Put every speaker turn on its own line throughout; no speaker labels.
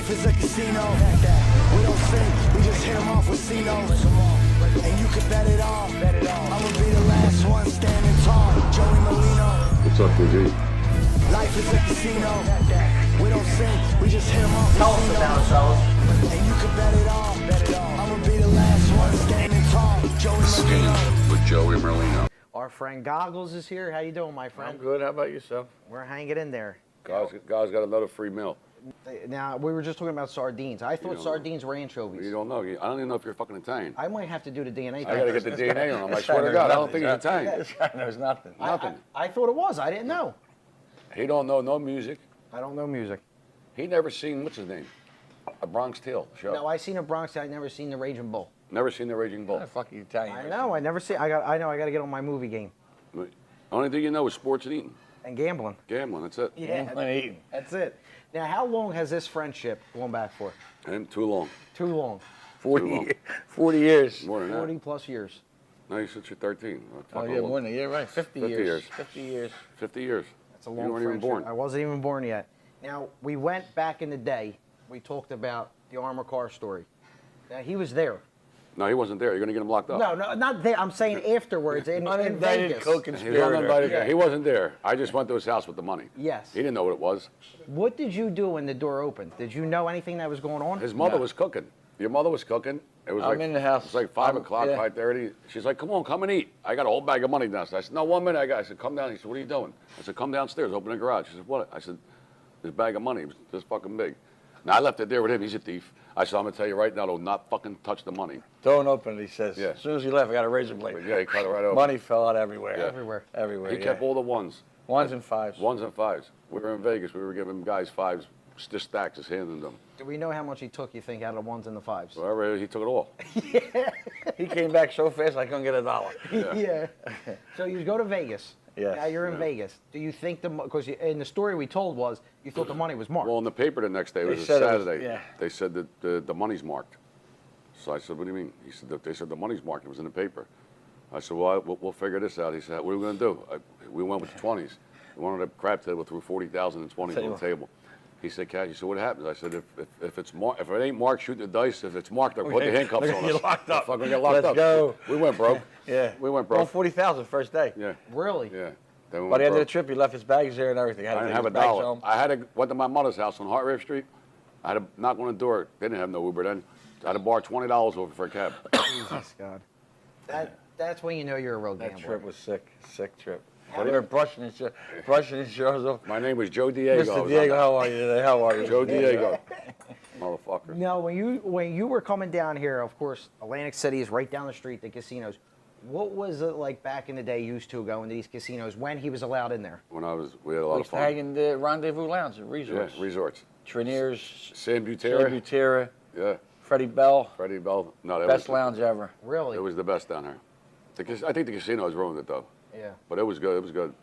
Life is a casino. We don't sing, we just hit them off with C-notes. And you can bet it all. I'ma be the last one standing tall. Joey Merlino.
What's up, G?
Life is a casino. We don't sing, we just hit them off with
Tell us about it, fellas.
And you can bet it all. I'ma be the last one standing tall. Joey Merlino.
With Joey Merlino.
Our friend Goggles is here. How you doing, my friend?
I'm good. How about yourself?
We're hanging in there.
Guys got another free meal.
Now, we were just talking about sardines. I thought sardines were anchovies.
You don't know. I don't even know if you're fucking Italian.
I might have to do the DNA test.
I gotta get the DNA on him. I swear to God, I don't think he's Italian.
This guy knows nothing.
Nothing.
I thought it was. I didn't know.
He don't know no music.
I don't know music.
He never seen, what's his name? A Bronx Tale show.
No, I seen a Bronx. I never seen the Raging Bull.
Never seen the Raging Bull.
Fucking Italian.
I know. I never see. I know. I got to get on my movie game
Only thing you know is sports and eating.
and gambling.
Gambling, that's it.
Yeah,
And eating.
that's it. Now, how long has this friendship gone back for?
And too long.
Too long.
40 years.
More than that.
40 plus years.
No, you said you're 13.
Oh, yeah, more than a year, right? 50
50 years.
50 years.
50 years.
That's a long
You weren't even
friendship.
born.
I wasn't even born yet. Now, we went back in the day. We talked about the armor car story. Now, he was there.
No, he wasn't there. You're going to get him locked up.
No, not there. I'm saying afterwards in
Unindicted
Vegas.
He was
co-conspirator.
uninvited.
Yeah.
He wasn't there. I just went to his house with the money.
Yes.
He didn't know what it was.
What did you do when the door opened? Did you know anything that was going on?
His mother was cooking. Your mother was cooking. It was
I'm in the house.
It was like 5
I'm-
o'clock,
yeah.
5:30. She's like, come on, come and eat. I got a whole bag of money downstairs. I said, no, 1 minute. I said, come down. He said, what are you doing? I said, come downstairs, open the garage. She said, what? I said, this bag of money. It was this fucking big. Now, I left it there with him. He's a thief. I said, I'm going to tell you right now, do not fucking touch the money.
Don't open it, he says.
Yeah.
As soon as he left, I got a razor blade.
But yeah, he cut it right open.
Money fell out everywhere.
Yeah.
Everywhere.
Everywhere,
He
yeah.
kept all the ones.
Ones and fives.
Ones and fives. We were in Vegas. We were giving guys fives, just stacks, just handing them.
Do we know how much he took, you think, out of the ones and the fives?
Whatever, he took it all.
He came back so fast, I couldn't get $1.
Yeah. So you go to Vegas.
Yes.
Now you're in Vegas. Do you think because in the story we told was you thought the money was marked?
Well, in the paper the next day, it
They
was a
said it was-
Saturday.
yeah.
They said that the money's marked. So I said, what do you mean? He said, they said the money's marked. It was in the paper. I said, well, we'll figure this out. He said, what are we going to do? We went with the 20s. We wanted a crap table, threw 40,000 and 20s on the table. He said, Cash, he said, what happens? I said, if it ain't marked, shoot the dice. If it's marked, they'll put the handcuffs
We're
on
gonna
us.
get locked up.
Fucking get locked
Let's
up.
go.
We went broke.
Yeah.
We went
Well,
broke.
40,000 first day.
Yeah.
Really?
Yeah. Then we
By
went
the end of the
broke.
trip, he left his bags there and everything.
I didn't have a
his bags
dollar.
home.
I went to my mother's house on Hartwell Street. I had to knock on the door. They didn't have no Uber then. I had to borrow $20 over for a cab.
Jesus God. That's when you know you're a real
That
gambler.
trip was sick. Sick trip. They were brushing his shoulders off.
My name was Joe Diego. I
Mr.
was
Diego,
on
how are you today? How are you?
Joe Diego. Motherfucker.
Now, when you were coming down here, of course, Atlantic City is right down the street, the casinos. What was it like back in the day, used to go into these casinos when he was allowed in there?
We had a lot
We
of
used to hang
fun.
in the Rendezvous Lounge at resorts.
Yeah, resorts.
Treniers,
San
San
Butera.
Butera,
Yeah.
Freddie Bell.
Freddie Bell. No, that
Best
was,
lounge ever.
Really?
It was the best down here. I think the casinos ruined it though.
Yeah.
But it was good. It was good.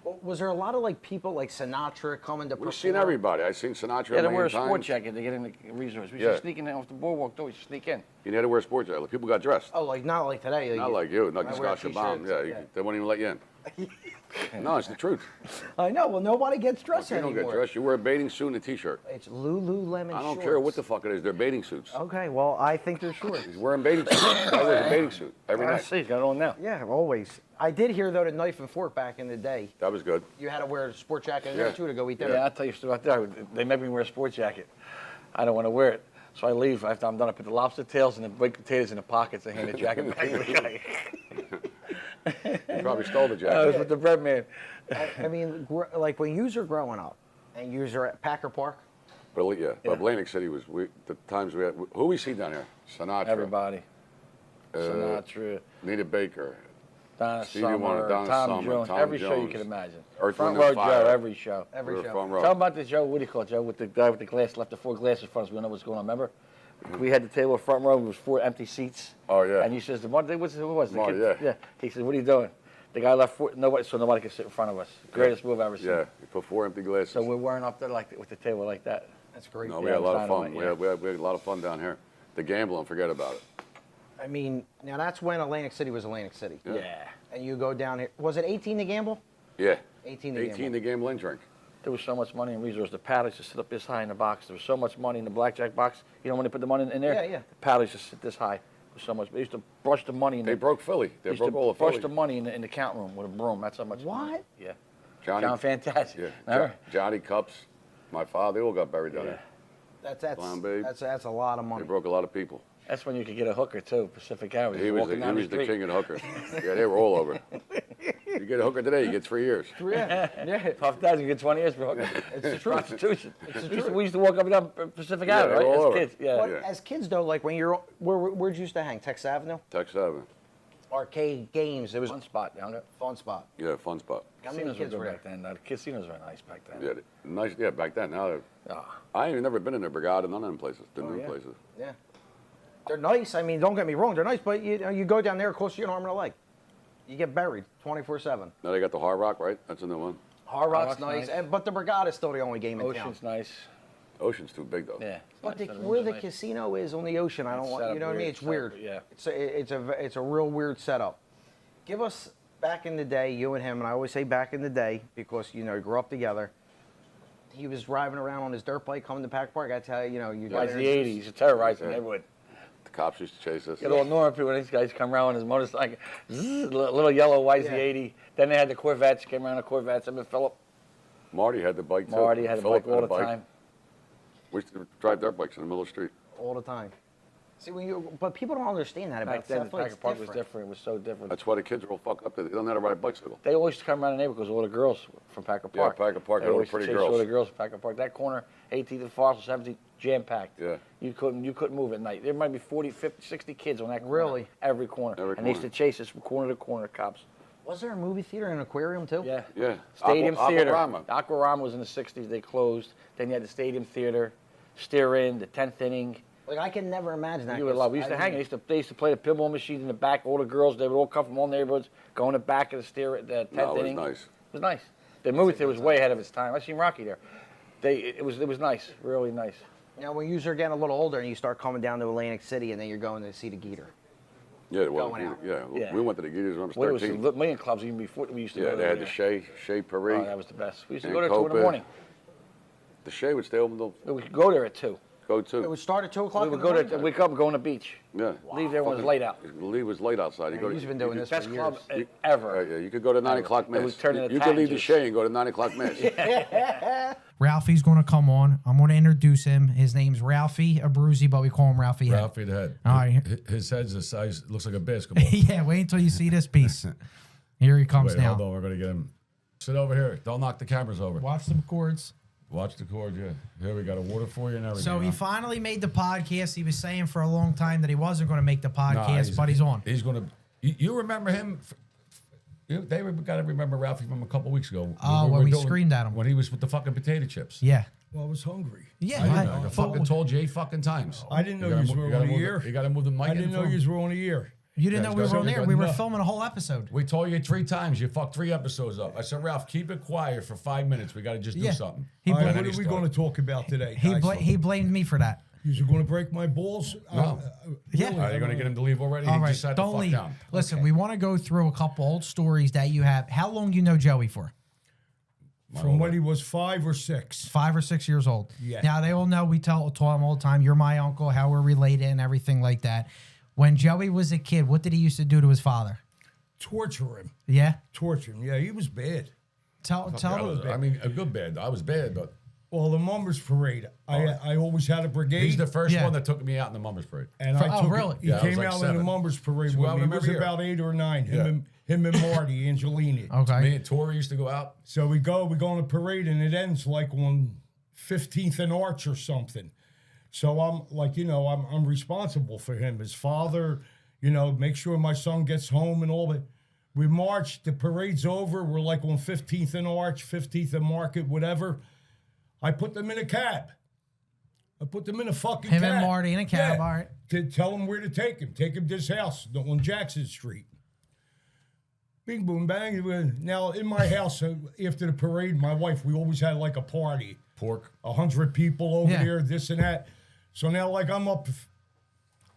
Well, was there a lot of like people like Sinatra coming to perform?
We've seen everybody. I've seen Sinatra
You had
a
to wear a
million
sport
times.
jacket to get in the resorts. We
Yeah.
used to sneak in off the boardwalk door. We used to sneak in.
You had to wear a sports jacket. People got dressed.
Oh, like not like today.
Not like you. Not
I wear
Scotch bomb.
t-shirts,
Yeah, they won't even let you in. No, it's the truth.
I know. Well, nobody gets dressed
You don't
anymore.
get dressed. You wear a bathing suit and a t-shirt.
It's Lululemon
I don't
shorts.
care what the fuck it is. They're bathing suits.
Okay, well, I think they're shorts.
He's wearing bathing suits. I wear a bathing suit every
I
night.
see. He's got it on now.
Yeah, always. I did hear though the knife and fork back in the day.
That was good.
You had to wear a sport jacket in there
Yeah.
too to go eat dinner.
Yeah, I'll tell you a story about that. They make me wear a sport jacket. I don't want to wear it. So I leave. After I'm done, I put the lobster tails and the baked potatoes in the pockets and hand the jacket back to the guy.
You probably stole the
I was
jacket.
with the bread man.
I mean, like when you were growing up and you were at Packer Park.
But yeah, Atlantic City was the times we had. Who we see down here? Sinatra.
Everybody. Sinatra,
Nita Baker.
Donna
Stevie Wonder,
Summer,
Donna
Tom
Summer,
Jones,
Tom
every show you
Jones.
can imagine.
Earth,
Front
Wind,
row
and
Joe,
Fire.
every show.
Every
We were
show.
front row.
Tell them about the Joe, what do you call it, Joe, with the guy with the glass, left the 4 glasses in front of us, we don't know what's going on, remember? We had the table front row, it was 4 empty seats.
Oh, yeah.
And he says, what was the
Marty,
kid?
yeah.
He said, what are you doing? The guy left 4, so nobody could sit in front of us. Greatest move I've ever seen.
Yeah, you put 4 empty glasses.
So we're wearing up there like with the table like that.
That's great.
No, we
Yeah,
had a lot of
it's
fun.
dynamite,
We had a lot of fun down here. The gambling, forget about it.
I mean, now that's when Atlantic City was Atlantic City.
Yeah.
And you go down here. Was it 18 to gamble?
Yeah.
18 to
18
gamble.
to gamble and drink.
There was so much money in resource. The paddles just sit up this high in the box. There was so much money in the blackjack box. You know when they put the money in there?
Yeah, yeah.
The paddles just sit this high. There's so much. They used to brush the money.
They broke Philly. They
used
broke
to
all of
brush
Philly.
the money in the count room with a broom. That's how much.
What?
Money. Yeah.
Johnny,
John Fantastic.
Yeah.
Remember?
Johnny Cups, my father, they all got buried down
Yeah.
there.
That's
Fine, babe.
that's a lot of
They
money.
broke a lot of people.
That's when you could get a hooker too. Pacific Avenue.
He was
walking down
the
street.
king of the hooker. Yeah, they were all over. You get a hooker today, you get 3 years.
Yeah, tough days. You get 20 years for hooker. It's the prostitution. We used to walk up and down Pacific
Yeah,
Avenue,
they were all
right?
over.
As kids. Yeah.
But
Yeah.
as kids though, like when you're where'd you used to hang? Texas Avenue?
Texas Avenue.
Arcade games. It was
Fun spot down there.
fun spot.
Yeah, fun spot.
How many
Casinos were
kids
good
were
back
there?
then. The casinos were nice back then.
Yeah, nice. Yeah, back then. Now,
Ah.
I ain't never been in the Brigada, none of them places. The new
yeah.
places.
Yeah. They're nice. I mean, don't get me wrong, they're nice, but you go down there, it costs you an arm and a leg. You get buried 24/7.
Now they got the Hard Rock, right? That's a new one.
Hard Rock's
Rock's
nice,
nice.
but the Brigada is still the only game in
Ocean's
town.
nice.
Ocean's too big though.
Yeah.
But
Nice.
where the
Nice.
casino is on the ocean, I don't
It's
want.
set
You
up
know what I mean?
weird,
It's
set up,
weird.
yeah.
It's a real weird setup. Give us back in the day, you and him, and I always say back in the day because you grew up together. He was driving around on his dirt bike coming to Pack Park. I tell you, you
Why
got
the 80s? Used to terrorize the
Yeah.
neighborhood.
The cops used to chase us.
Get all normal people when these guys come around on his motorcycle. Zzz, little yellow YZ80. Then they had the Corvettes. Came around the Corvettes. I mean, Philip.
Marty had the bike too.
Marty had a
Philip
bike all
had
the
a
time.
We used to drive dirt bikes in the middle of the street.
all the time. See, but people don't understand that about
Back then,
South
the
Philly.
Packer
It's
Park was
different.
different. It was so different.
That's why the kids are all fucked up. They don't know how to ride a bicycle.
They always used to come around the neighborhood because all the girls from Packer
Yeah,
Park.
Packer Park
They
had all the
always
pretty
chased
girls.
all the girls from Packer Park. That corner, 18th and Fossil, 17th, jam-packed.
Yeah.
You couldn't move at night. There might be 40, 50, 60 kids on that corner.
Really?
Every corner.
Every
and they used to
corner.
chase us from corner to corner, cops.
Was there a movie theater and an aquarium too?
Yeah.
Yeah.
Stadium Theater.
Aquarama.
Aquarama was in the 60s. They closed. Then you had the Stadium Theater, Steer In, the 10th inning.
Like I can never imagine that.
You would love. We used to hang. They used to play the pinball machine in the back. All the girls, they would all come from all neighborhoods, go in the back of the the 10th
No, it was
inning.
nice.
It was nice. The movie theater was way ahead of its time. I seen Rocky there. It was nice, really nice.
Now, when you are getting a little older and you start coming down to Atlantic City and then you're going to see the Geeter.
Yeah, well,
Going out.
Yeah.
We went to the Gators when I was
Well, it was
13.
the million clubs even before we used to
Yeah,
go
they
there.
had the Shea Paris.
Oh, that was the best. We used to
and
go there at 2 in the
Copa.
morning.
The Shea would stay open till
We could go there at 2.
go
It
to.
would start at 2 o'clock.
We would go there. We'd come, go on the beach.
Yeah.
Leave there when it was late out.
Leave was late outside. You go to,
He's been doing this for
Best
years.
club
You-
ever.
yeah, you could go to 9 o'clock
It was
mass.
turning to
You could leave the
tangents.
Shea and go to 9 o'clock mass.
Ralphie's going to come on. I'm going to introduce him. His name's Ralphie Abruzzi, but we call him Ralphie Head.
Ralphie the head.
All right.
His head's the size, looks like a basketball.
Yeah, wait until you see this piece. Here he comes
Wait,
now.
hold on. We're going to get him. Sit over here. Don't knock the cameras over.
Watch the chords.
Watch the cord, yeah. Here, we got a water for you and everything.
So he
huh?
finally made the podcast. He was saying for a long time that he wasn't going to make the
Nah,
podcast, but he's on.
He's going to. You remember him? They got to remember Ralphie from a couple weeks ago.
Oh, when we screamed at him.
When he was with the fucking potato chips.
Yeah.
Well, I was hungry.
Yeah.
I
I-
know. I
but-
fucking told you 8 fucking times.
I didn't know
gotta
you
mo-
were
gotta
on a
move
year.
You got to move the mic.
I didn't know you were on a year.
you didn't
Yeah,
know we
it's
were
got
on there.
something
We were
enough.
filming a whole episode.
We told you 3 times. You fucked 3 episodes up. I said, Ralph, keep it quiet for 5 minutes. We got to just do
Yeah.
something.
He
All right,
blamed-
what are we going to talk about today, guys?
He blamed me for that.
You're going to break my balls?
No.
Yeah.
Are you going to get him to leave already?
All
He
right,
just sat the
don't
fuck
leave.
down.
Listen, we want to go through a couple old stories that you have. How long you know Joey for?
From when he was 5 or 6.
5 or 6 years old.
Yeah.
Now they all know we tell him all the time. You're my uncle. How we're related and everything like that. When Joey was a kid, what did he used to do to his father?
Torture him.
Yeah.
Torture him. Yeah, he was bad.
Tell
I mean, a good bad. I was bad, but
Well, the Mummers Parade. I always had a brigade.
he's the first
Yeah.
one that took me out in the Mummers Parade.
And
Oh,
I took
really?
He
Yeah, I was
came
like
out in
7.
the Mummers Parade
So
with
I
me. He was
remember here.
about 8 or 9.
Yeah.
Him and Marty, Angelini.
Okay.
Me and Tori used to go out.
So we go on the parade, and it ends like on 15th and Arch or something. So I'm like, I'm responsible for him. His father, make sure my son gets home and all that. We march, the parade's over. We're like on 15th and Arch, 15th and Market, whatever. I put them in a cab. I put them in a fucking
Him
cab.
and Marty in a cab,
Yeah.
all right.
To tell him where to take him. Take him to his house on Jackson Street. Bing, boom, bang. Now, in my house, after the parade, my wife, we always had like a party.
Pork.
100 people over
Yeah.
there, this and that. So now, like, I'm up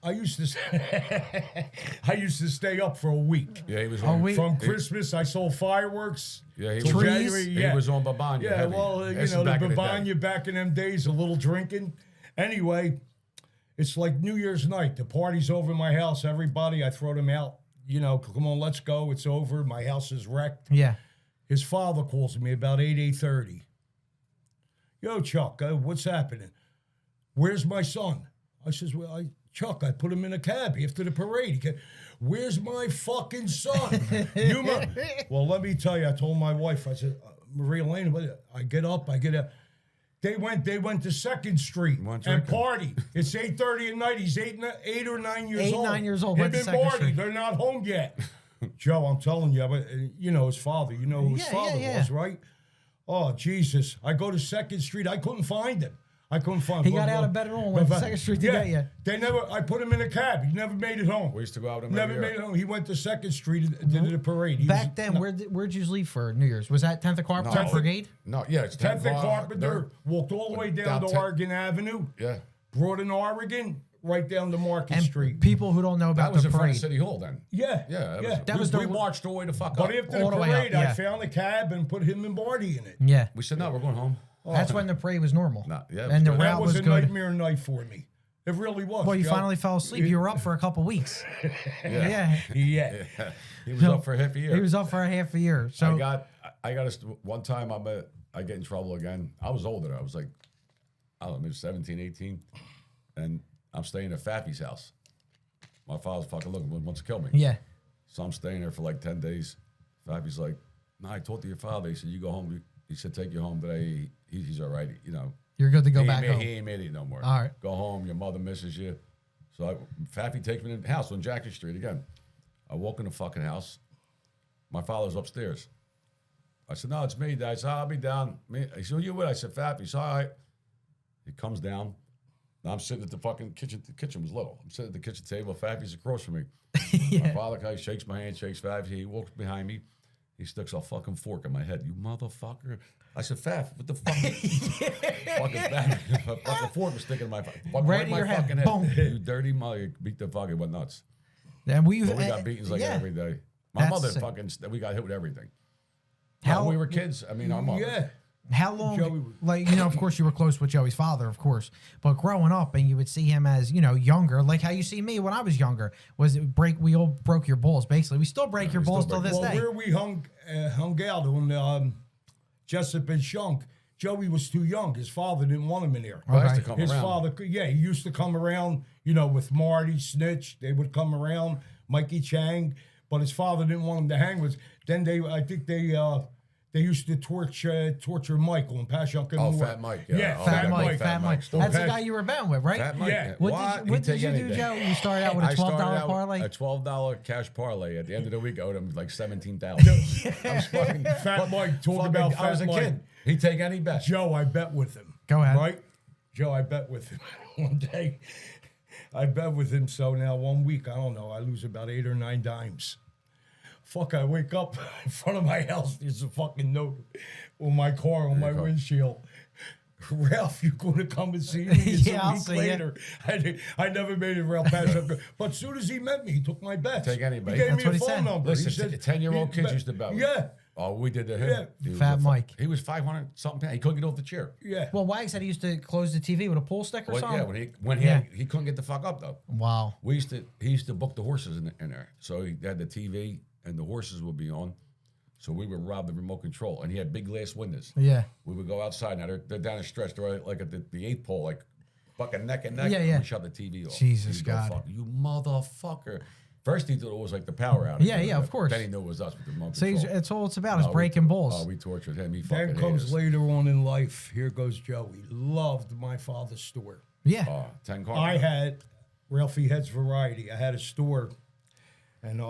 I used to I used to stay up for a week.
Yeah, he was
Oh,
on.
wait.
From Christmas, I sold fireworks.
Yeah, he
till
was,
January.
he was on Babanya.
Yeah,
heavy.
well,
This is
the
back in day.
Babanya back in them days, a little drinking. Anyway, it's like New Year's night. The party's over at my house. Everybody, I throw them out. Come on, let's go. It's over. My house is wrecked.
Yeah.
His father calls me about 8:30. Yo, Chuck, what's happening? Where's my son? I says, well, Chuck, I put him in a cab after the parade. Where's my fucking son? Well, let me tell you, I told my wife, I said, Maria Elena, I get up. They went to 2nd Street
Went
and
drinking.
party. It's 8:30 at night. He's 8 or 9 years
8,
old.
9 years old,
Him
went to
and
2nd
Marty,
Street.
they're not home yet. Joe, I'm telling you, but his father. You know who his
Yeah,
father
yeah.
was, right? Oh, Jesus. I go to 2nd Street. I couldn't find him.
He got out of bed at all and went to 2nd Street to get you.
I put him in a cab. He never made it home.
We used to go out with him
Never
every
made
year.
it home. He went to 2nd Street and did the parade. He
Back
was-
then,
no,
where'd you leave for New Year's? Was that 10th of Carpenter
No.
Brigade?
No, yeah, it's
10th and Carpenter,
they're-
walked all the way down
down
to
10
Oregon Avenue,
Yeah.
brought in Oregon, right down to Market
And
Street.
people who don't know
That
about
was
the
in front
parade.
of City Hall then.
Yeah.
Yeah,
That was the-
we marched all the way to fuck
But
up.
after
All
the
the way up,
parade, I
yeah.
found a cab and put him and Barty in it.
Yeah.
We said, no, we're going home.
That's when the parade was normal.
No, yeah, it
and the
was good.
That
route
was
was
a
good.
nightmare night for me. It really was.
Well, you
Joe.
finally fell asleep. You were up for a couple weeks. Yeah.
Yeah.
He was up for a half a year.
He was up for a half a year. So
I got one time I get in trouble again. I was older. I was like, I don't know, maybe 17, 18. And I'm staying at Faffy's house. My father's fucking looking, wants to kill me.
yeah.
So I'm staying there for like 10 days. Faffy's like, no, I talked to your father. He said, you go home. He said, take you home today. He's all right.
You're good to go
he
back
ain't
home.
He ain't made it no more.
All right.
Go home. Your mother misses you. So Faffy takes me to the house on Jackson Street again. I walk in the fucking house. My father's upstairs. I said, no, it's me, Dad. I said, I'll be down. He said, you what? I said, Faffy. He said, all right. He comes down. Now I'm sitting at the fucking kitchen. The kitchen was little. I'm sitting at the kitchen table. Faffy's across from me. My father kind of shakes my hand, shakes Faffy. He walks behind me. He sticks a fucking fork in my head. You motherfucker. I said, Faff, what the fuck? Fucking Faff. A fucking fork was sticking in my
Right in
my
your head.
fucking
Boom.
You dirty mother. You beat the fucking went nuts.
And we
But we got beatings like that every day. My
That's
mother
sick.
fucking, we got hit with everything.
How-
When we were kids, I mean, our mother.
Yeah.
How long,
Joey-
like, of course you were close with Joey's father, of course, but growing up and you would see him as, younger, like how you see me when I was younger, we all broke your balls, basically. We still break your
we still
balls till
break
this
Well,
day.
where we hung out on Jessup and Shunk, Joey was too young. His father didn't want him in there.
Well, I used to
Okay.
come
His
around.
father, he used to come around, with Marty, Snitch. They would come around, Mikey Chang, but his father didn't want him to hang with. Then I think they used to torture Michael and Pashunk.
Oh, Fat Mike. Yeah,
Fat
Oh,
Mike.
Still
That's the
Pash-
guy you were bound with, right?
Fat Mike.
Yeah.
What did you do, Joe? You started out with a
I started
$12
out
parlay?
A $12 cash parlay. At the end of the week, I owed him like $17,000. I was fucking
Fat Mike, talk about
I was
Fat
a
Mike.
kid. He'd take any bet.
Joe, I bet with him.
Go ahead.
Right? Joe, I bet with him one day. I bet with him. So now 1 week, I don't know, I lose about 8 or 9 dimes. Fuck, I wake up in front of my house. There's a fucking note on my car, on my windshield. Ralph, you going to come and see me? It's
Yeah, I'll
a week
see ya.
later. I never made it, Ralph Pashuk. But as soon as he met me, he took my bets.
Take anybody.
He gave
That's
me
what
a
he
phone
said.
number.
Listen,
He said,
10-year-old
he
kids
bet-
used to bet with
Yeah.
Oh, we did to him.
Yeah.
He was
Fat Mike.
He was 500 something. He couldn't get off the chair.
Yeah.
Well, Wag said he used to close the TV with a pull stick or
Well,
something.
yeah, when he
Yeah.
he couldn't get the fuck up though.
Wow.
He used to book the horses in there. So he had the TV and the horses would be on. So we would rob the remote control, and he had big glass windows.
Yeah.
We would go outside. Now they're down the stretch. They're like at the 8th pole, like fucking neck and neck.
Yeah,
and
yeah.
We shut the TV off.
Jesus
He'd go,
God.
Fuck, you motherfucker. First he thought it was like the power outage.
Yeah, yeah, of course.
Then he knew it was us with the remote
So
control.
it's all it's about is
No,
breaking balls.
Oh, we tortured him. He fucking
Then comes
hated us.
later on in life. Here goes Joey. Loved my father's store.
Yeah.
10 cars.
I had Ralphie Head's Variety. I had a store, and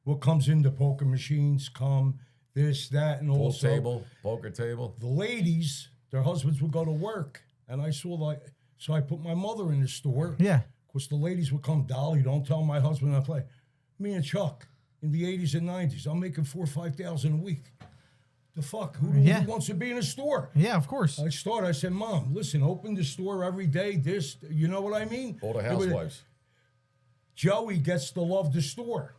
what comes in the poker machines come this, that, and
pool
also
table, poker table.
the ladies. Their husbands would go to work, and so I put my mother in the store.
Yeah.
Because the ladies would come, Dolly, don't tell my husband I play. Me and Chuck in the 80s and 90s, I'm making $4,000 or $5,000 a week. the fuck? Who wants to be in a store?
Yeah, of course.
I said, Mom, listen, open the store every day. This, you know what I mean?
All the housewives.
Joey gets to love the store.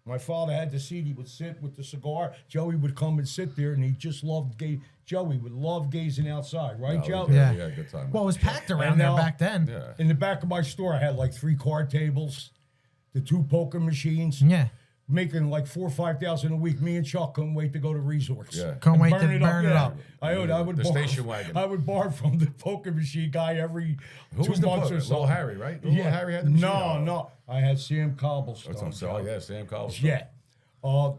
My father had the seat. He would sit with the cigar. Joey would come and sit there, and he just loved Joey would love gazing outside, right, Joe?
Yeah.
Yeah, good time.
Well, it was packed around there back then.
Yeah.
In the back of my store, I had like 3 card tables, the 2 poker machines.
Yeah.
Making like $4,000 or $5,000 a week. Me and Chuck couldn't wait to go to resorts.
Yeah.
Can't
And
wait to burn it up.
I would
The
borrow,
station wagon.
I would borrow from the poker machine guy every
Who
2
was the
months
poker?
or so.
Little Harry, right? Little Harry had the machine.
No. I had Sam Cobblestone.
That's what I'm saying. Yeah, Sam Cobblestone.
Yeah.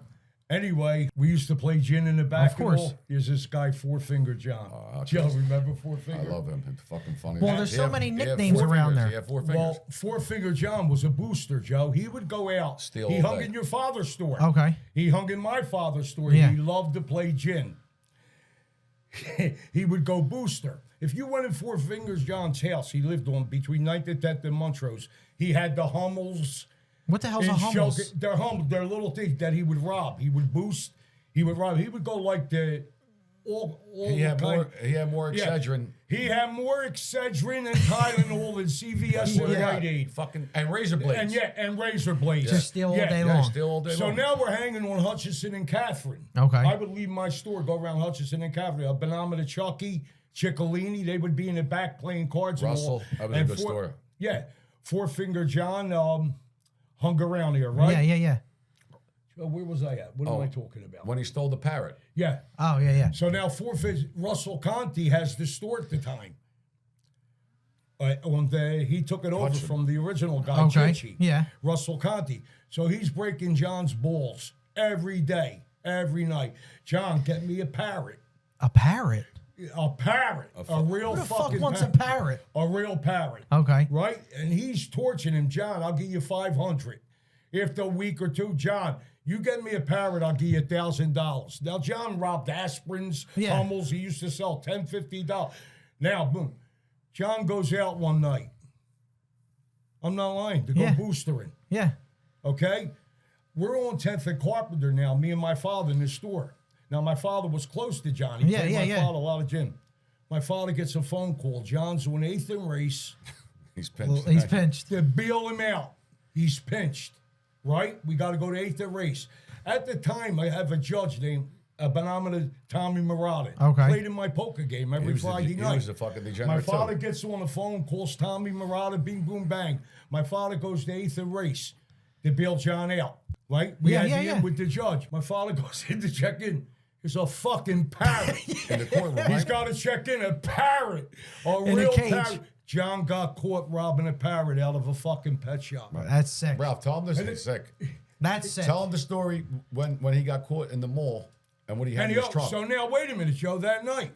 Anyway, we used to play gin in the back.
Of course.
And all. There's this guy, Four Finger John. Joe, remember Four Finger?
I love him. It's fucking funny.
Well, there's so many nicknames
four
around
fingers.
there.
Yeah, 4 fingers.
Well, Four Finger John was a booster, Joe. He would go out.
Steal
He
all
hung
day.
in your father's store.
Okay.
He hung in my father's store.
Yeah.
He loved to play gin. He would go booster. If you went in Four Fingers John's house, he lived on between 9th and 10th and Montrose. He had the Hummels.
What the hell's a
in
hummus?
Shelgate. They're Hummels. They're little things that he would rob. He would boost. He would rob. He would go like the all
He had
kind.
more
Yeah.
Excedrin.
He had more Excedrin and Tylenol than CVS and Rite Aid.
Fucking and razor blades.
And razor blades.
Just steal all day
Yeah,
long.
still all day
So
long.
now we're hanging on Hutchison and Catherine.
Okay.
I would leave my store, go around Hutchison and Catherine. A Banana to Chucky, Ciccolini, they would be in the back playing cards.
Russell,
and all.
that was a
And
good store.
Yeah. Four Finger John hung around here, right?
Yeah.
Where was I at? What am I talking about?
When he stole the parrot.
Yeah.
Oh, yeah.
So now Russell Conti has the store at the time. He took it over
Hudson.
from the original guy,
Okay,
Chichi.
yeah.
Russell Conti. So he's breaking John's balls every day, every night. John, get me a parrot.
A parrot?
A parrot. A real
Who the fuck
fucking
wants a parrot?
A real parrot.
Okay.
Right? And he's torching him. John, I'll give you 500. After a week or two, John, you get me a parrot, I'll give you $1,000. Now, John robbed aspirins,
Yeah.
Hummels. He used to sell $10, $15. Now, boom. John goes out one night. I'm not lying. To go
Yeah.
boostering.
Yeah.
Okay? We're on 10th and Carpenter now, me and my father in the store. Now, my father was close to John. He played my father a lot of gin. My father gets a phone call. John's on 8th and Race.
He's pinched.
He's pinched.
To bail him out. He's pinched. Right? We got to go to 8th and Race. At the time, I have a judge named Benamina Tommy Murata.
Okay.
Played in my poker game every Friday night.
He was a fucking degenerate.
My father
too.
gets on the phone, calls Tommy Murata, bing, boom, bang. My father goes to 8th and Race to bail John out. Right? We had the in with the judge. My father goes in to check in. There's a fucking parrot.
in the courtroom.
He's
Right?
got to check in. A parrot. A
In a
real
cage.
parrot. John got caught robbing a parrot out of a fucking pet shop.
That's sick.
Ralph, tell him this is sick.
That's sick.
Tell him the story when he got caught in the mall and what he had
And
in his trunk.
so now, wait a minute, Joe. That night,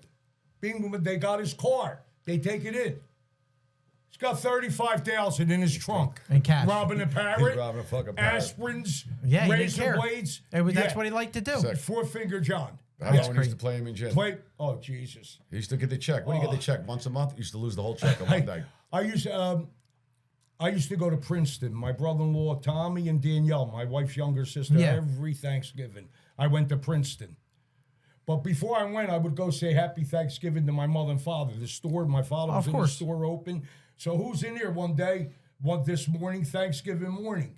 they got his car. They take it in. He's got $35,000 in his trunk.
In cash.
Robbing a parrot.
He's robbing a fucking parrot.
Aspirins.
Yeah, he didn't
razor
care.
blades.
That's what he liked to do.
Sick.
Four Finger John.
How about when he used to play him in gin?
Oh, Jesus.
He used to get the check. When do you get the check? Once a month? He used to lose the whole check in one day.
I used to go to Princeton. My brother-in-law, Tommy, and Danielle, my wife's younger sister,
Yeah.
every Thanksgiving. I went to Princeton. But before I went, I would go say Happy Thanksgiving to my mother and father. The store, my father was
Of
in the
course.
store open. So who's in here one day, this morning, Thanksgiving morning?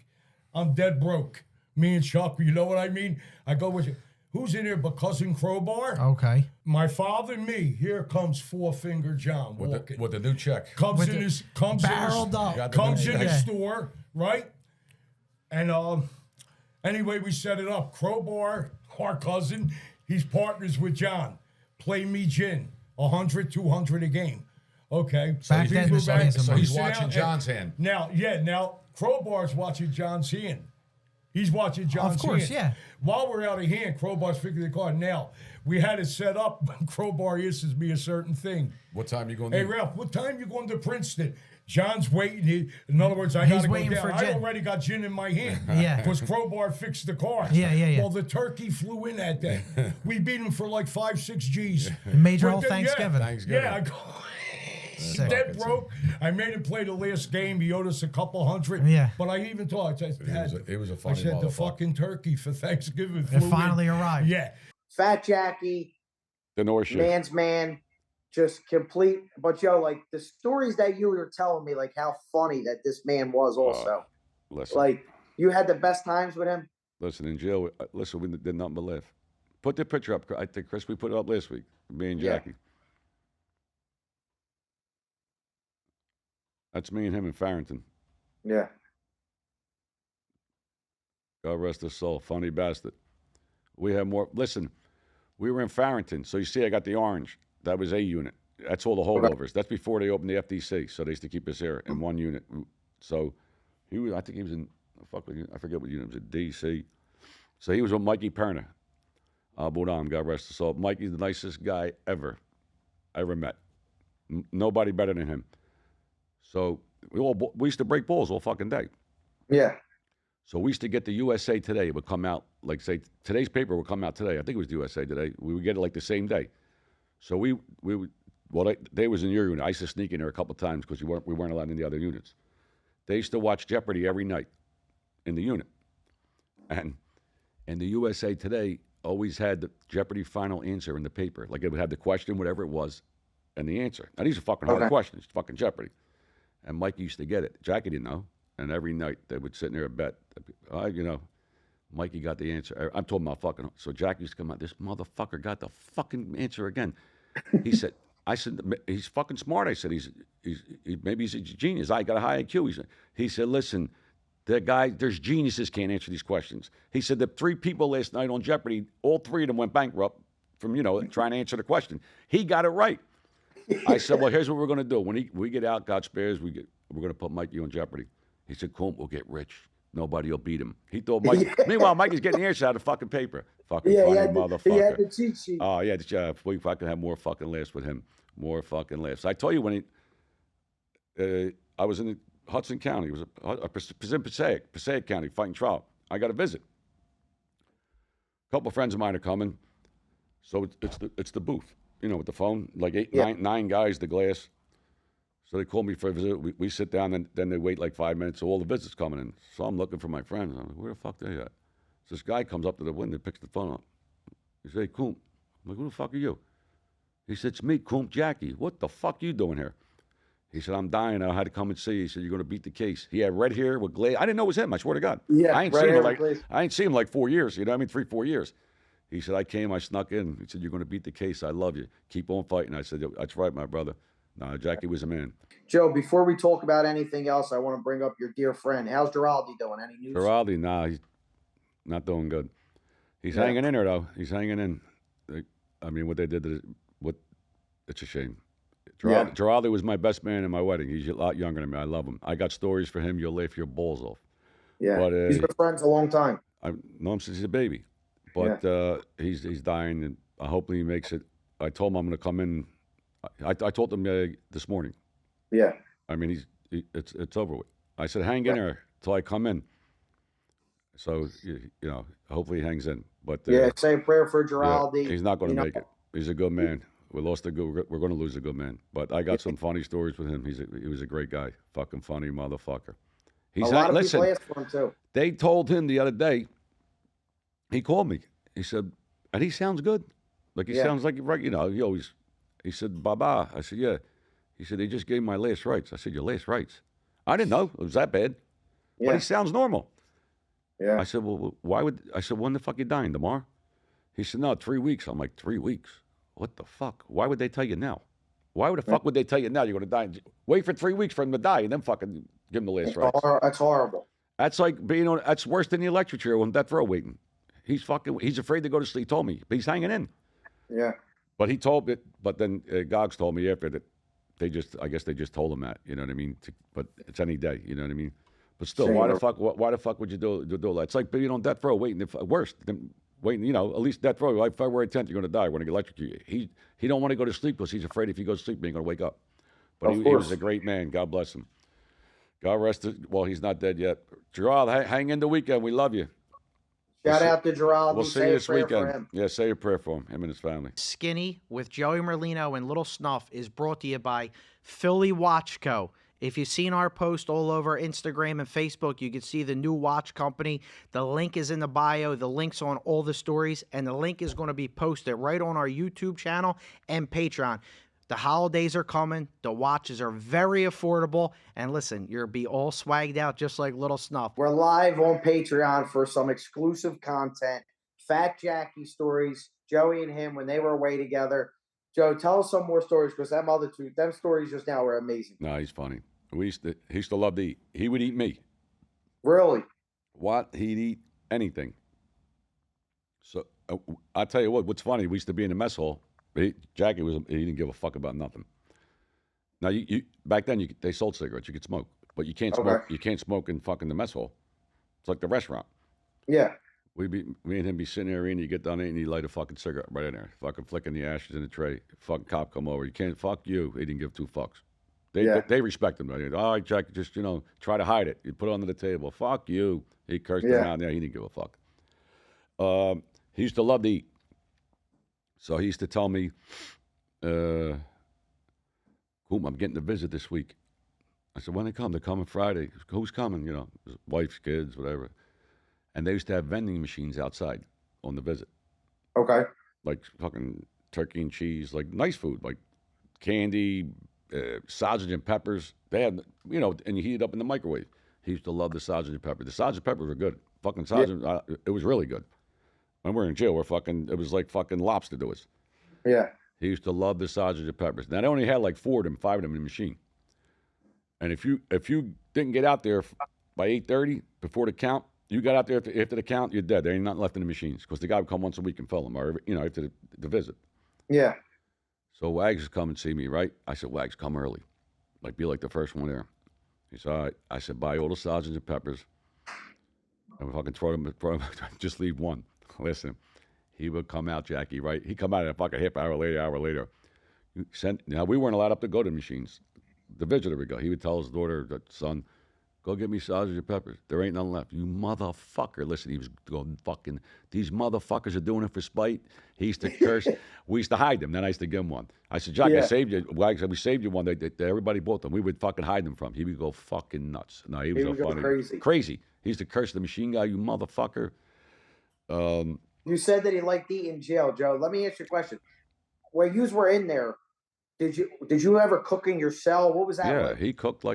I'm dead broke. Me and Chuck, you know what I mean? I go with you. Who's in here but Cousin Crowbar?
Okay.
My father and me. Here comes Four Finger John walking.
With the new check.
Comes
With
in
the
his
barreled up.
Got the
comes
new
in
check.
the store, right? And anyway, we set it up. Crowbar, our cousin, he's partners with John. Play me gin, 100, 200 a game. Okay.
Back then,
people
so he's-
So
we
he's
sit
watching
out
John's hand.
Now Crowbar's watching John's hand. He's watching John's
Of course,
hand.
yeah.
While we're out of hand, Crowbar's figuring the card. Now, we had it set up when Crowbar asks me a certain thing.
What time you going
Hey,
to
Ralph, what time you going to Princeton? John's waiting. In other words, I got to go
waiting
down.
for
I
gin.
already got gin in my hand.
Yeah.
Because Crowbar fixed the car.
Yeah.
Well, the turkey flew in that day. We beat him for like 5-6 G's.
Made your
But
whole
then,
Thanksgiving.
Thanksgiving?
Yeah, I go.
Sick.
Dead broke. I made him play the last game. He owed us a couple hundred.
Yeah.
But I even told him,
He was a funny
I said the
motherfucker.
fucking turkey for Thanksgiving
It
flew in.
finally arrived.
Yeah.
Fat Jackie,
The North shit.
man's man, just complete. But yo, like the stories that you were telling me, like how funny that this man was. Also,
Listen,
like you had the best times with him.
listen, in jail, listen, we did nothing but laugh. Put the picture up. I think, Chris, we put it up last week. Me and
Yeah.
Jackie. That's me and him in Farrington.
Yeah.
God rest his soul. Funny bastard. We have more. Listen, we were in Farrington. So you see, I got the orange. That was A unit. That's all the holdovers. That's before they opened the FDC. So they used to keep us here in one unit. So he was, I think he was in, I forget what unit. It was at DC. So he was with Mikey Perna. Budam, God rest his soul. Mikey's the nicest guy ever met. Nobody better than him. So we used to break balls all fucking day.
Yeah.
So we used to get the USA Today. It would come out, like, say, today's paper would come out today. I think it was the USA Today. We would get it, like, the same day. So they was in your unit. I used to sneak in there a couple of times because we weren't allowed in the other units. They used to watch Jeopardy every night in the unit. And the USA Today always had the Jeopardy final answer in the paper. Like, it would have the question, whatever it was, and the answer. Now, these are fucking hard questions. It's fucking Jeopardy. And Mike used to get it. Jackie didn't know. And every night they would sit in there and bet. Mikey got the answer. I'm talking about fucking. So Jackie used to come out. This motherfucker got the fucking answer again. He said, he's fucking smart. I said, maybe he's a genius. I got a high IQ. He said, listen, there's geniuses can't answer these questions. He said the 3 people last night on Jeopardy, all 3 of them went bankrupt from, trying to answer the question. He got it right. I said, well, here's what we're going to do. When we get out, God spares, we're going to put Mikey on Jeopardy. He said, Coomp will get rich. Nobody will beat him. He thought Mike. Meanwhile, Mikey's getting the answer out of fucking paper. Fucking funny motherfucker.
He had the cheat sheet.
Oh, yeah. We fucking have more fucking laughs with him. More fucking laughs. I told you when I was in Hudson County. It was in Passaic County, fighting trial. I got a visit. A couple of friends of mine are coming. So it's the booth, with the phone, like nine guys, the glass. So they call me for a visit. We sit down, and then they wait like 5 minutes. So all the visits coming in. So I'm looking for my friends. I'm like, where the fuck they at? So this guy comes up to the window, picks the phone up. He says, hey, Coomp. I'm like, who the fuck are you? He said, it's me, Coomp Jackie. What the fuck you doing here? He said, I'm dying. I had to come and see you. He said, you're going to beat the case. He had red hair with glaze. I didn't know it was him. I swear to God.
Yeah,
I ain't seen him like 4 years. 3-4 years. He said, I came, I snuck in. He said, you're going to beat the case. I love you. Keep on fighting. I said, that's right, my brother. No, Jackie was a man.
Joe, before we talk about anything else, I want to bring up your dear friend. How's Giraldi doing? Any news?
Giraldi, nah, he's not doing good. He's hanging in there, though. He's hanging in. I mean, what they did, it's a shame. Giraldi was my best man in my wedding. He's a lot younger than me. I love him. I got stories for him. You'll laugh your balls off.
Yeah,
but,
he's been friends a long time.
I've known him since he's a baby. But he's dying, and hopefully he makes it. I told him I'm going to come in. I told him this morning.
Yeah.
I mean, it's over with. I said, hang in there till I come in. So, hopefully he hangs in. But
say a prayer for Giraldi.
He's not going to make it. He's a good man. We're going to lose a good man. But I got some funny stories with him. He was a great guy. Fucking funny motherfucker.
A lot of people asked for him, too.
They told him the other day, he called me. He said, and he sounds good. Like he sounds like, right, he said, Baba. I said, yeah. He said, they just gave my last rites. I said, your last rites? I didn't know it was that bad. But he sounds normal.
Yeah.
I said, well, when the fuck you dying, tomorrow? He said, no, 3 weeks. I'm like, 3 weeks? What the fuck? Why would they tell you now? Why would the fuck would they tell you now you're going to die? Wait for 3 weeks for him to die and then fucking give him the last rites.
That's horrible.
That's like that's worse than the electric chair on death row waiting. He's afraid to go to sleep. He told me, but he's hanging in.
Yeah.
But then Goggs told me after that I guess they just told him that, you know what I mean? But it's any day, you know what I mean? But still, why the fuck would you do that? It's like being on death row waiting, worse than waiting, at least death row, like February 10th, you're going to die. We're going to get electrocuted. He don't want to go to sleep because he's afraid if he goes to sleep, he ain't going to wake up. But he was a great man. God bless him. God rest his, well, he's not dead yet. Gerald, hang in the weekend. We love you.
Shout out to Gerald.
We'll see you this weekend. Yeah, say a prayer for him and his family.
Skinny with Joey Merlino and Little Snuff is brought to you by Philly Watch Co.
If you've seen our post all over Instagram and Facebook, you can see the new watch company. The link is in the bio. The link's on all the stories, and the link is going to be posted right on our YouTube channel and Patreon. The holidays are coming. The watches are very affordable. And listen, you'll be all swagged out just like Little Snuff.
We're live on Patreon for some exclusive content. Fat Jackie stories, Joey and him when they were away together. Joe, tell us some more stories because them stories just now were amazing.
No, he's funny. He used to love to eat. He would eat me.
Really?
What? He'd eat anything. So I'll tell you what's funny, we used to be in the mess hall. Jackie he didn't give a fuck about nothing. Now you back then they sold cigarettes, you could smoke, but you can't smoke. You can't smoke in fucking the mess hall. It's like the restaurant.
Yeah.
Me and him be sitting there, and you get done eating, and you light a fucking cigarette right in there, fucking flicking the ashes in the tray. Fucking cop come over, you can't, fuck you. He didn't give two fucks. They respect him. All right, Jack, just try to hide it. You put it under the table. Fuck you. He cursed around there. He didn't give a fuck. He used to love to eat. So he used to tell me, I'm getting a visit this week. I said, when they come? They're coming Friday. Who's coming? His wife's kids, whatever. And they used to have vending machines outside on the visit.
Okay.
Like fucking turkey and cheese, like nice food, like candy, sausage and peppers. They had, and you heat it up in the microwave. He used to love the sausage and peppers. The sausage and peppers were good. Fucking sausage, it was really good. When we were in jail, it was like fucking lobster to us.
Yeah.
He used to love the sausage and peppers. Now, they only had like 5 of them in the machine. And if you didn't get out there by 8:30 before the count, you got out there after the count, you're dead. There ain't nothing left in the machines because the guy would come once a week and fill them, or after the visit.
Yeah.
So Wags would come and see me, right? I said, Wags, come early, be like the first one there. He said, all right. I said, buy all the sausage and peppers, and fucking throw them, just leave one. Listen, he would come out, Jackie, right? He'd come out in a fucking hour later. Now, we weren't allowed up to go to the machines. The visitor would go. He would tell his daughter, son, go get me sausage and peppers. There ain't nothing left. You motherfucker. Listen, he was going fucking, these motherfuckers are doing it for spite. He used to curse. We used to hide them. Then I used to give him one. I said, Jack, I saved you. Wags, we saved you one. Everybody bought them. We would fucking hide them from. He would go fucking nuts. No, he was crazy. He used to curse the machine guy, you motherfucker.
You said that he liked to eat in jail, Joe. Let me ask you a question. When you were in there, did you ever cook in your cell? What was that like?
Yeah, he cooked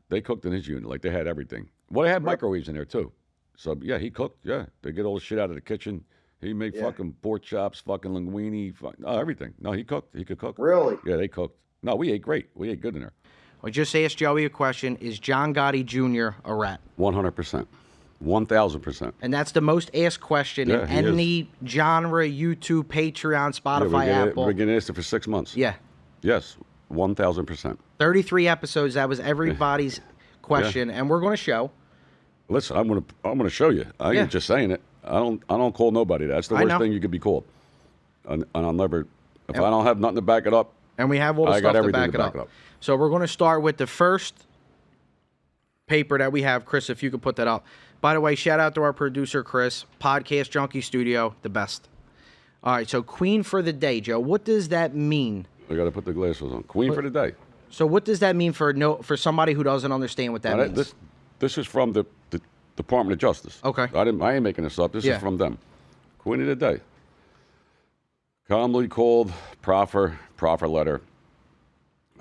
they cooked in his unit. Like, they had everything. Well, they had microwaves in there, too. So, yeah, he cooked. Yeah, they get all the shit out of the kitchen. He made fucking pork chops, fucking linguine, everything. No, he cooked. He could cook.
Really?
Yeah, they cooked. No, we ate great. We ate good in there.
I just asked Joey a question. Is John Gotti Jr. a rat?
100%. 1,000%.
And that's the most asked question in any genre, YouTube, Patreon, Spotify, Apple.
We've been asked it for 6 months.
Yeah.
Yes, 1,000%.
33 episodes. That was everybody's question, and we're going to show.
Listen, I'm gonna show you. I ain't just saying it. I don't call nobody that. That's the worst thing you could be called. And I'll never. If I don't have nothing to back it up.
And we have all the stuff to back it up. So we're going to start with the first paper that we have. Chris, if you could put that up. By the way, shout out to our producer, Chris. Podcast Junkie Studio, the best. All right, so Queen for the Day, Joe. What does that mean?
I got to put the glasses on. Queen for the Day.
So what does that mean for somebody who doesn't understand what that means?
This is from the Department of Justice.
Okay.
I ain't making this up. This is from them. Queen of the Day. Commonly called proffer letter.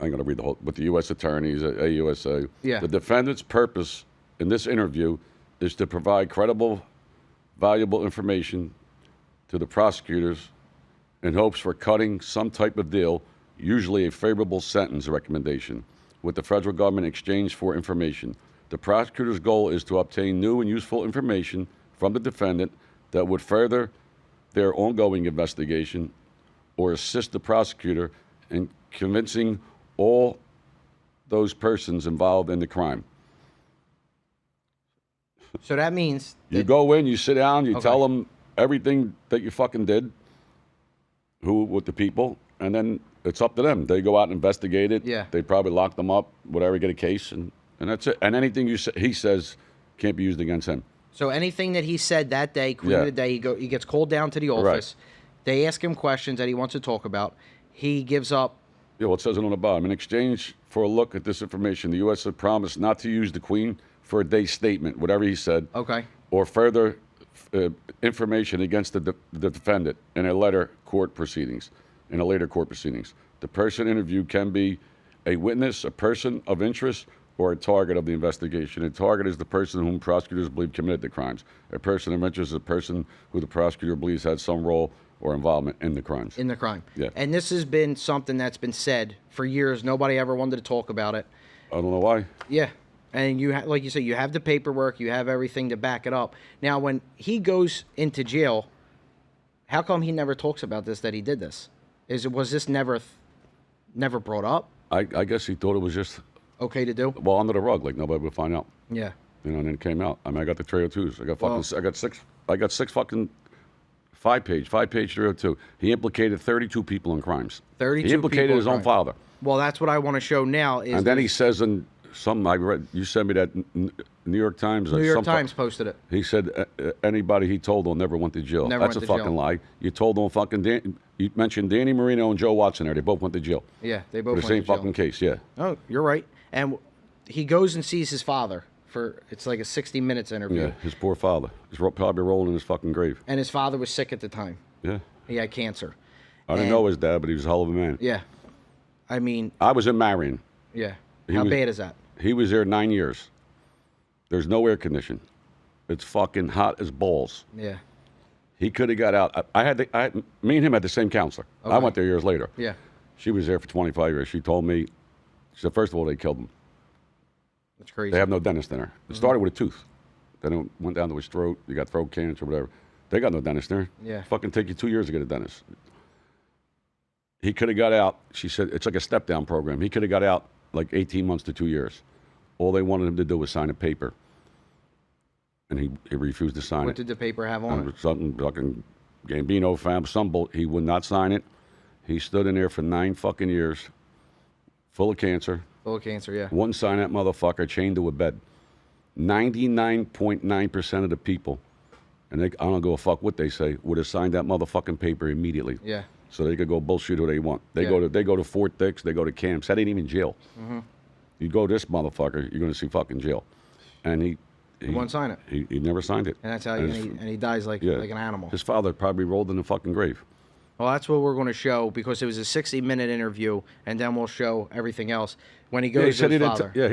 I'm going to read the whole, with the U.S. attorneys, AUSA.
Yeah.
The defendant's purpose in this interview is to provide credible, valuable information to the prosecutors in hopes for cutting some type of deal, usually a favorable sentence recommendation, with the federal government in exchange for information. The prosecutor's goal is to obtain new and useful information from the defendant that would further their ongoing investigation or assist the prosecutor in convincing all those persons involved in the crime.
So that means...
You go in, you sit down, you tell them everything that you fucking did, with the people, and then it's up to them. They go out and investigate it.
Yeah.
They probably lock them up, whatever, get a case, and that's it. And anything he says can't be used against him.
So anything that he said that day, Queen of the Day, he gets called down to the office. Right. They ask him questions that he wants to talk about. He gives up
Well, it says it on the bottom. In exchange for a look at this information, the U.S. had promised not to use the Queen for a day statement, whatever he said,
Okay.
or further information against the defendant in a later court proceedings. The person interviewed can be a witness, a person of interest, or a target of the investigation. A target is the person whom prosecutors believe committed the crimes. A person of interest is a person who the prosecutor believes had some role or involvement in the crimes.
In the crime.
Yeah.
And this has been something that's been said for years. Nobody ever wanted to talk about it.
I don't know why.
Yeah. And like you said, you have the paperwork, you have everything to back it up. Now, when he goes into jail, how come he never talks about this, that he did this? Was this never brought up?
I guess he thought it was just,
Okay to do?
well, under the rug, like nobody would find out.
Yeah.
You know, and then it came out. I mean, I got the 302s. I got six fucking five-page 302. He implicated 32 people in crimes.
32
He implicated
people
his
in
own
crime.
father.
Well, that's what I want to show now. Is
And then he says in something I read, you sent me that New York Times.
New York Times posted it.
He said anybody he told on never went to jail.
Never
That's a
went to
fucking
jail.
lie. You told on fucking you mentioned Danny Merlino and Joe Watson there. They both went to jail.
Yeah, they both
For the
went
same
to jail.
fucking case, yeah.
Oh, you're right. And he goes and sees his father for, it's like a 60 minutes interview.
Yeah, his poor father. He's probably rolling in his fucking grave.
And his father was sick at the time.
Yeah.
He had cancer.
I didn't know his dad, but he was a hell of a man.
Yeah. I mean,
I was in Marion.
yeah.
He
How
was-
bad is that?
He was there 9 years. There's no air conditioning. It's fucking hot as balls.
Yeah.
He could have got out. Me and him had the same counselor. I
Okay.
went there years later.
Yeah.
She was there for 25 years. She told me, she said, first of all, they killed him.
That's crazy.
They have no dentist in there. It started with a tooth. Then it went down to his throat. You got throat cancer, whatever. They got no dentist there.
Yeah.
Fucking take you 2 years to get a dentist. He could have got out. She said, it's like a step-down program. He could have got out like 18 months to 2 years. All they wanted him to do was sign a paper. And he refused to sign
What
it.
did the paper have on it?
Something fucking Gambino found, he would not sign it. He stood in there for 9 fucking years, full of cancer.
Full of cancer, yeah.
Wouldn't sign that motherfucker, chained to a bed. 99.9% of the people, and I don't give a fuck what they say, would have signed that motherfucking paper immediately.
Yeah.
So they could go bullshit who they want. They
Yeah.
go to Fort Dix, they go to camps. That ain't even jail.
Mm-hmm.
You go this motherfucker, you're gonna see fucking jail. And he
wouldn't sign it.
He never signed it.
And that's how he dies like
yeah.
an animal.
His father probably rolled in the fucking grave.
Well, that's what we're going to show because it was a 60-minute interview, and then we'll show everything else when he
Yeah, he
goes
said
to
he
his
didn't.
father.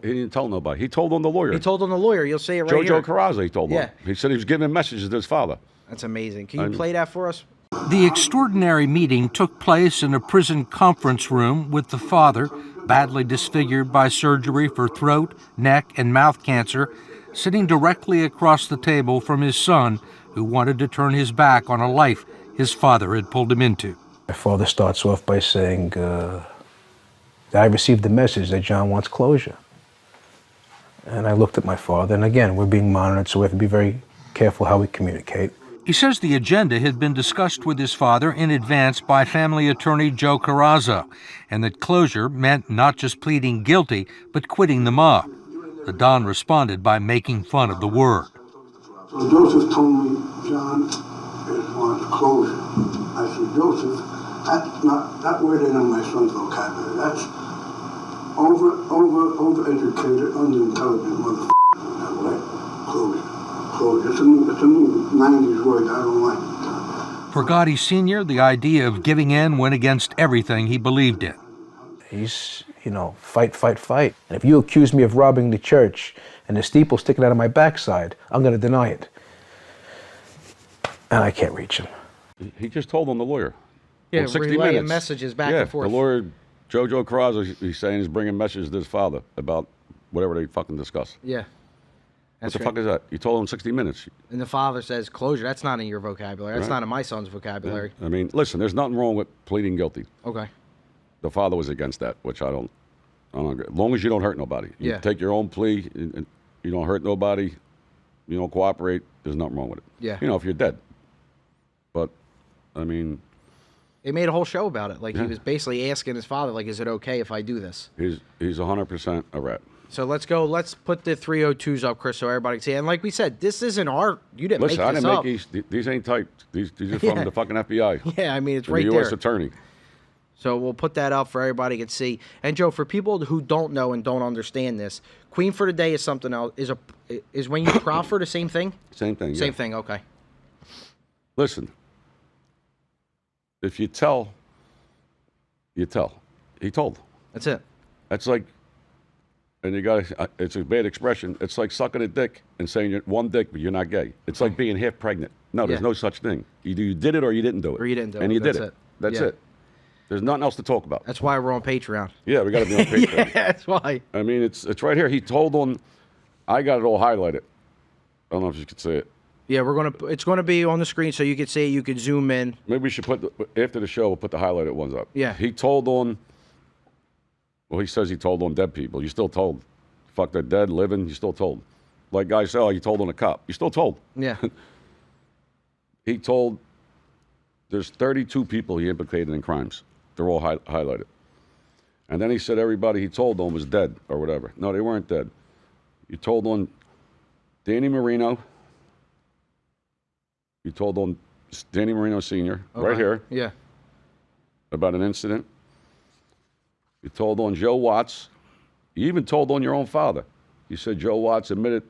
He didn't tell nobody. He told on the lawyer.
He told on the lawyer. You'll see it right
Jojo
here.
Carrazza. He told
Yeah.
him. He said he was giving messages to his father.
That's amazing. Can you play that for us?
The extraordinary meeting took place in a prison conference room with the father, badly disfigured by surgery for throat, neck, and mouth cancer, sitting directly across the table from his son, who wanted to turn his back on a life his father had pulled him into.
My father starts off by saying, I received the message that John wants closure. And I looked at my father, and again, we're being monitored, so we have to be very careful how we communicate.
He says the agenda had been discussed with his father in advance by family attorney Joe Carrazza, and that closure meant not just pleading guilty, but quitting the mob. The Don responded by making fun of the word.
So Joseph told me, John wants closure. I said, Joseph, that word ain't in my son's vocabulary. That's overeducated, underintelligent motherfucker. That way, closure. It's a new 90s word. I don't like it.
For Gotti Sr., the idea of giving in went against everything he believed in.
He's, fight, fight, fight. And if you accuse me of robbing the church and the steeple sticking out of my backside, I'm going to deny it. And I can't reach him.
He just told on the lawyer.
Yeah,
On 60
relaying
Minutes.
messages back and forth.
The lawyer, Jojo Carrazza, he's saying he's bringing messages to his father about whatever they fucking discuss.
Yeah.
What the fuck is that? You told him 60 Minutes.
And the father says, closure, that's not in your vocabulary. That's
Right.
not in my son's vocabulary.
I mean, listen, there's nothing wrong with pleading guilty.
Okay.
The father was against that, which I don't agree. As long as you don't hurt nobody. You
Yeah.
take your own plea, and you don't hurt nobody, you don't cooperate, there's nothing wrong with it.
Yeah.
If you're dead. But, I mean,
They made a whole show about it. Like,
Yeah.
he was basically asking his father, like, is it okay if I do this?
he's 100% a rat.
So let's go. Let's put the 302s up, Chris, so everybody can see. And like we said, this isn't art. You didn't
Listen,
make
I
this
didn't
up.
make these ain't typed. These are
Yeah.
from the fucking FBI.
Yeah, I mean, it's
and
right
the U.S.
there.
attorney.
So we'll put that up for everybody to see. And Joe, for people who don't know and don't understand this, Queen for the Day is something else. Is when you proffer the same thing?
Same thing.
Same
yeah.
thing. Okay.
Listen, if you tell, you tell. He told.
That's it.
That's like, and you got it's a bad expression. It's like sucking a dick and saying you're one dick, but you're not gay. It's like being half pregnant. No, there's
Yeah.
no such thing. Either you did it or you didn't do it.
Or you didn't do it.
And you did
That's
it.
it.
That's
Yeah.
it. There's nothing else to talk about.
That's why we're on Patreon.
Yeah, we got to be on Patreon.
Yeah, that's why.
I mean, it's right here. He told on. I got it all highlighted. I don't know if you could see it.
Yeah, it's gonna be on the screen so you can see it. You can zoom in.
Maybe we should after the show. We'll put the highlighted ones up.
Yeah.
He told on. Well, he says he told on dead people. You still told. Fuck, they're dead, living. You still told. Like guys say, oh, you told on a cop. You still told.
Yeah.
He told. There's 32 people he implicated in crimes. They're all highlighted. And then he said everybody he told on was dead or whatever. No, they weren't dead. You told on Danny Marino. You told on Danny Marino Sr. right here
Yeah.
about an incident. You told on Joe Watts. You even told on your own father. You said Joe Watts admitted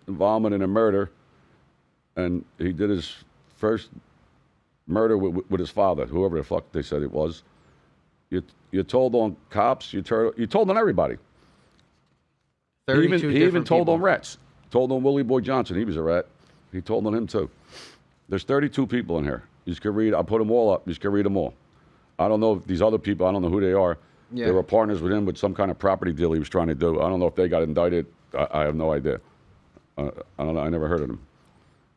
involvement in a murder, and he did his first murder with his father, whoever the fuck they said it was. You told on cops. You told on everybody. He even told on rats. Told on Willie Boy Johnson. He was a rat. He told on him too. There's 32 people in here. You can read. I put them all up. You can read them all. I don't know if these other people. I don't know who they are.
Yeah.
They were partners with him with some kind of property deal he was trying to do. I don't know if they got indicted. I have no idea. I don't know. I never heard of him.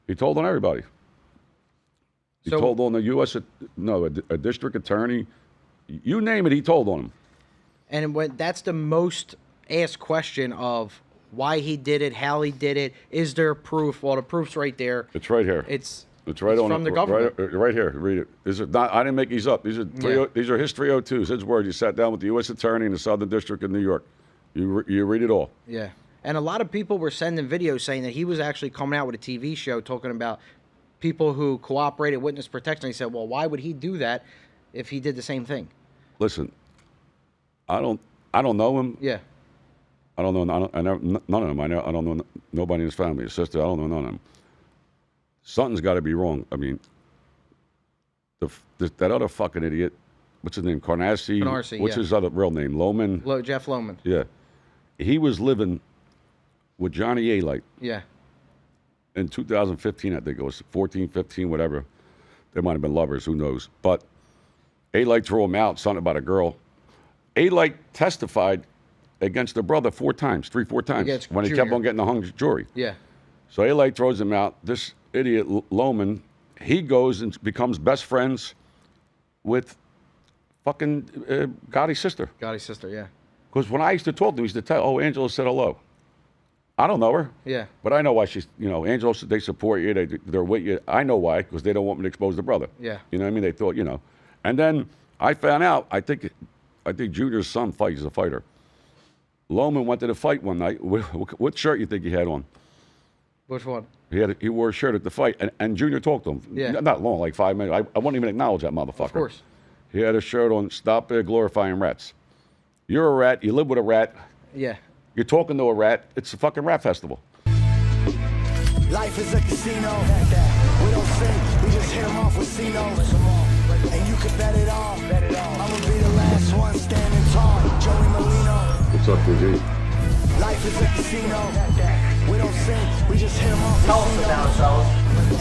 He told on everybody. He told on the U.S. A district attorney. You name it, he told on him.
And that's the most asked question of why he did it, how he did it. Is there proof? Well, the proof's right there.
It's right here.
It's
right on
from the government.
Right here. Read it. This is not. I didn't make these up. These are History 02s. His words. He sat down with the U.S. Attorney in the Southern District of New York. You read it all.
Yeah. And a lot of people were sending videos saying that he was actually coming out with a TV show talking about people who cooperated witness protection. He said, well, why would he do that if he did the same thing?
Listen, I don't know him.
Yeah.
I don't know. None of them. I don't know nobody in his family. His sister. I don't know none of them. Something's got to be wrong. I mean, that other fucking idiot. What's his name? Carnassi. What's his other real name? Lohman.
Jeff Lohman.
Yeah. He was living with Johnny A-Light.
Yeah.
In 2015, I think it was 14, 15, whatever. They might have been lovers. Who knows? But A-Light threw him out. Something about a girl. A-Light testified against the brother 4 times, 4 times,
Against
when he
Junior.
kept on getting the hung jury.
Yeah.
So A-Light throws him out. This idiot, Lohman, he goes and becomes best friends with fucking Gotti's sister.
Gotti's sister, yeah.
Because when I used to talk to him, he used to tell, oh, Angela said hello. I don't know her.
Yeah.
But I know why she's, Angela, they support you. They're with you. I know why, because they don't want me to expose the brother.
Yeah.
You know what I mean? They thought, And then I found out, I think Junior's son fights as a fighter. Lohman went to the fight one night. What shirt you think he had on?
Which one?
He wore a shirt at the fight, and Junior talked to him.
Yeah.
Not long, like 5 minutes. I won't even acknowledge that motherfucker.
Of course.
He had a shirt on, stop glorifying rats. You're a rat. You live with a rat.
Yeah.
You're talking to a rat. It's a fucking rat festival.
Life is a casino. We don't sing, we just hit them off with C-notes. And you can bet it all. I'ma be the last one standing tall. Joey Merlino.
What's up, G?
Life is a casino. We don't sing, we just hit them off with
Tell us about ourselves.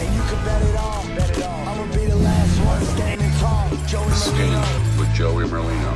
And you can bet it all. I'ma be the last one standing tall. Joey Merlino.
With Joey Merlino.